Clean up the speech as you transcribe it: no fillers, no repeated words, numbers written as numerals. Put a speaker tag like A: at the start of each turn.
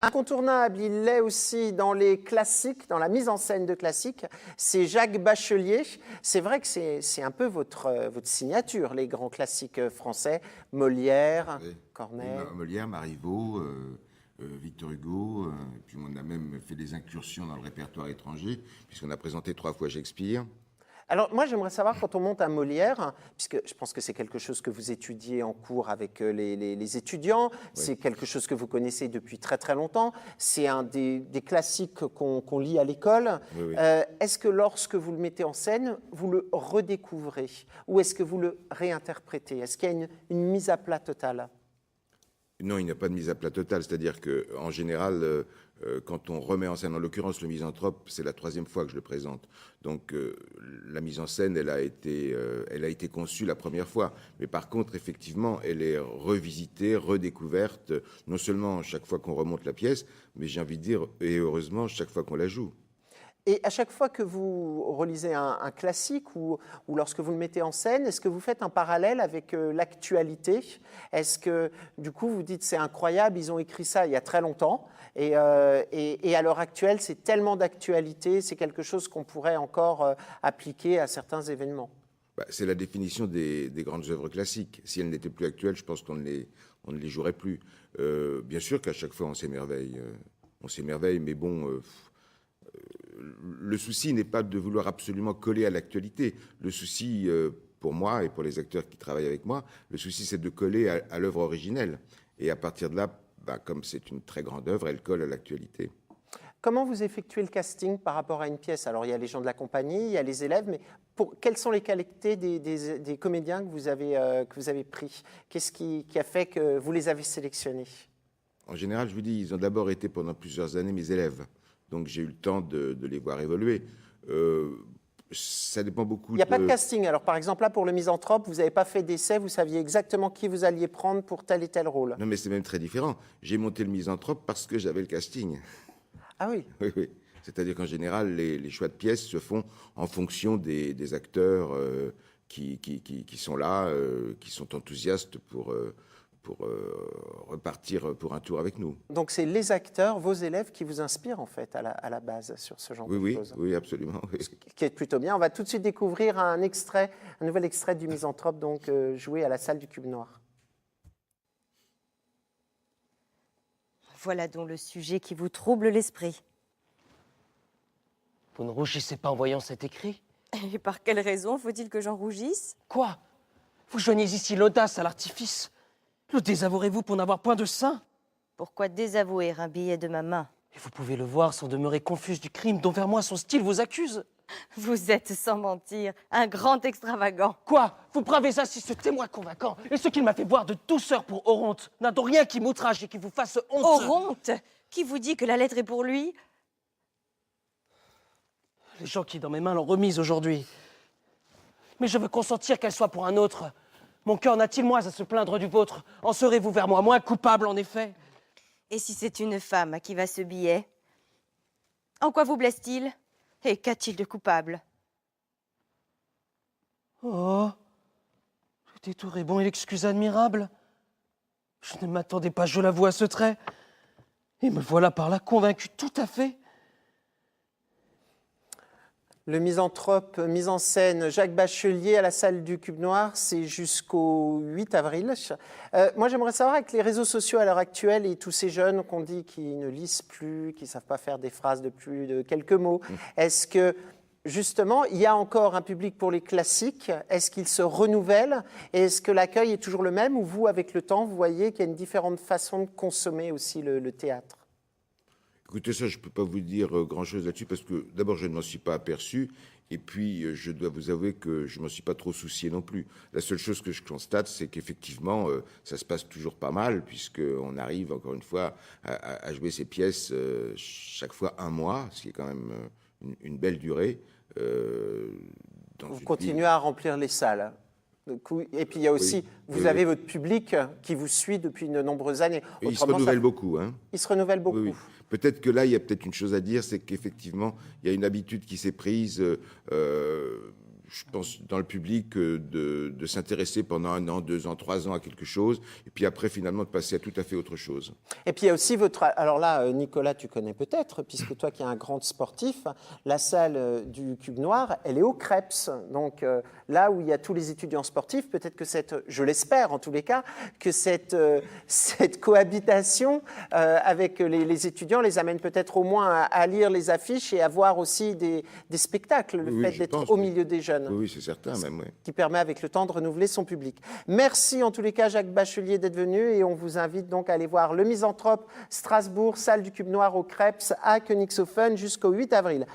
A: Incontournable, il l'est aussi dans les classiques, dans la mise en scène de classiques, c'est Jacques Bachelier. C'est vrai que c'est un peu votre signature, les grands classiques français, Molière,
B: Oui.
A: Corneille.
B: Molière, Marivaux, Victor Hugo, et puis on a même fait des incursions dans le répertoire étranger, puisqu'on a présenté 3 fois Shakespeare.
A: Alors moi j'aimerais savoir quand on monte à Molière, puisque je pense que c'est quelque chose que vous étudiez en cours avec les étudiants,
B: Oui.
A: c'est quelque chose que vous connaissez depuis très très longtemps, c'est un des classiques qu'on lit à l'école.
B: Oui, oui.
A: Est-ce que lorsque vous le mettez en scène, vous le redécouvrez ou est-ce que vous le réinterprétez? Est-ce qu'il y a une mise à plat totale?
B: Non, il n'y a pas de mise à plat totale, c'est-à-dire qu'en général, quand on remet en scène, en l'occurrence le Misanthrope, c'est la 3e fois que je le présente. Donc la mise en scène, elle a été conçue la première fois. Mais par contre, effectivement, elle est revisitée, redécouverte, non seulement chaque fois qu'on remonte la pièce, mais j'ai envie de dire, et heureusement, chaque fois qu'on la joue.
A: Et à chaque fois que vous relisez un classique ou lorsque vous le mettez en scène, est-ce que vous faites un parallèle avec l'actualité? Est-ce que du coup vous dites c'est incroyable, ils ont écrit ça il y a très longtemps et à l'heure actuelle c'est tellement d'actualité, c'est quelque chose qu'on pourrait encore appliquer à certains événements?
B: Bah, c'est la définition des grandes œuvres classiques. Si elles n'étaient plus actuelles, je pense on ne les jouerait plus. Bien sûr qu'à chaque fois on s'émerveille, mais bon, le souci n'est pas de vouloir absolument coller à l'actualité. Le souci, pour moi et pour les acteurs qui travaillent avec moi, le souci c'est de coller à l'œuvre originelle. Et à partir de là, bah, comme c'est une très grande œuvre, elle colle à l'actualité.
A: Comment vous effectuez le casting par rapport à une pièce? Alors, il y a les gens de la compagnie, il y a les élèves, mais quelles sont les qualités des comédiens que vous avez pris? Qu'est-ce qui a fait que vous les avez sélectionnés?
B: En général, je vous dis, ils ont d'abord été pendant plusieurs années mes élèves. Donc j'ai eu le temps de les voir évoluer. Ça dépend beaucoup
A: Il n'y a pas de casting. Alors, par exemple, là, pour le Misanthrope, vous n'avez pas fait d'essai, vous saviez exactement qui vous alliez prendre pour tel et tel rôle.
B: Non, mais c'est même très différent. J'ai monté le Misanthrope parce que j'avais le casting.
A: Ah oui.
B: Oui, oui. C'est-à-dire qu'en général, les choix de pièces se font en fonction des acteurs qui sont là, qui sont enthousiastes pour repartir pour un tour avec nous.
A: Donc, c'est les acteurs, vos élèves, qui vous inspirent, en fait, à la base, sur ce genre
B: Oui,
A: de
B: oui,
A: choses.
B: oui, absolument. Oui.
A: Ce qui est plutôt bien. On va tout de suite découvrir un nouvel extrait du Misanthrope, donc joué à la salle du Cube Noir.
C: Voilà donc le sujet qui vous trouble l'esprit.
D: Vous ne rougissez pas en voyant cet écrit?
C: Et par quelle raison faut-il que j'en rougisse?
D: Quoi? Vous joignez ici l'audace à l'artifice. Le désavouerez-vous pour n'avoir point de sein?
C: Pourquoi désavouer un billet de ma main?
D: Et vous pouvez le voir sans demeurer confuse du crime dont vers moi son style vous accuse.
C: Vous êtes, sans mentir, un grand extravagant.
D: Quoi? Vous bravez ainsi ce témoin convaincant, et ce qu'il m'a fait boire de douceur pour Oronte n'a donc rien qui m'outrage et qui vous fasse honte.
C: Oronte? Qui vous dit que la lettre est pour lui?
D: Les gens qui, dans mes mains, l'ont remise aujourd'hui. Mais je veux consentir qu'elle soit pour un autre. Mon cœur n'a-t-il moins à se plaindre du vôtre? En serez-vous vers moi moins coupable, en effet?
C: Et si c'est une femme à qui va ce billet? En quoi vous blesse-t-il? Et qu'a-t-il de coupable?
D: Oh, le détour est bon et l'excuse admirable. Je ne m'attendais pas, je l'avoue, à ce trait. Et me voilà par là convaincu tout à fait.
A: Le Misanthrope, mise en scène Jacques Bachelier à la salle du Cube Noir, c'est jusqu'au 8 avril. Moi, j'aimerais savoir, avec les réseaux sociaux à l'heure actuelle et tous ces jeunes qu'on dit qui ne lisent plus, qui ne savent pas faire des phrases de plus de quelques mots, est-ce que, justement, il y a encore un public pour les classiques? Est-ce qu'il se renouvelle? Et est-ce que l'accueil est toujours le même? Ou vous, avec le temps, vous voyez qu'il y a une différente façon de consommer aussi le théâtre?
B: Écoutez, ça, je ne peux pas vous dire grand-chose là-dessus parce que d'abord, je ne m'en suis pas aperçu et puis je dois vous avouer que je ne m'en suis pas trop soucié non plus. La seule chose que je constate, c'est qu'effectivement, ça se passe toujours pas mal puisqu'on arrive, encore une fois, à jouer ces pièces chaque fois un mois, ce qui est quand même une belle durée.
A: Vous continuez à remplir les salles. Et puis il y a aussi, vous avez votre public qui vous suit depuis de nombreuses années.
B: Et il se renouvelle beaucoup. Hein.
A: Il se renouvelle beaucoup.
B: Oui, oui. Peut-être que là, il y a peut-être une chose à dire, c'est qu'effectivement, il y a une habitude qui s'est prise. je pense, dans le public de s'intéresser pendant 1 an, 2 ans, 3 ans à quelque chose, et puis après, finalement, de passer à tout à fait autre chose.
A: Et puis il y a aussi votre... Alors là, Nicolas, tu connais peut-être, puisque toi qui es un grand sportif, la salle du Cube Noir, elle est au Krebs. Donc là où il y a tous les étudiants sportifs, peut-être que je l'espère en tous les cas, que cette cohabitation avec les étudiants les amène peut-être au moins à lire les affiches et à voir aussi des spectacles, le
B: Oui,
A: fait
B: je
A: d'être
B: pense,
A: au
B: oui.
A: milieu des jeunes.
B: Oui, c'est certain même, oui.
A: Qui permet avec le temps de renouveler son public. Merci en tous les cas Jacques Bachelier d'être venu et on vous invite donc à aller voir Le Misanthrope Strasbourg, salle du Cube Noir au Krebs à Königshofen jusqu'au 8 avril.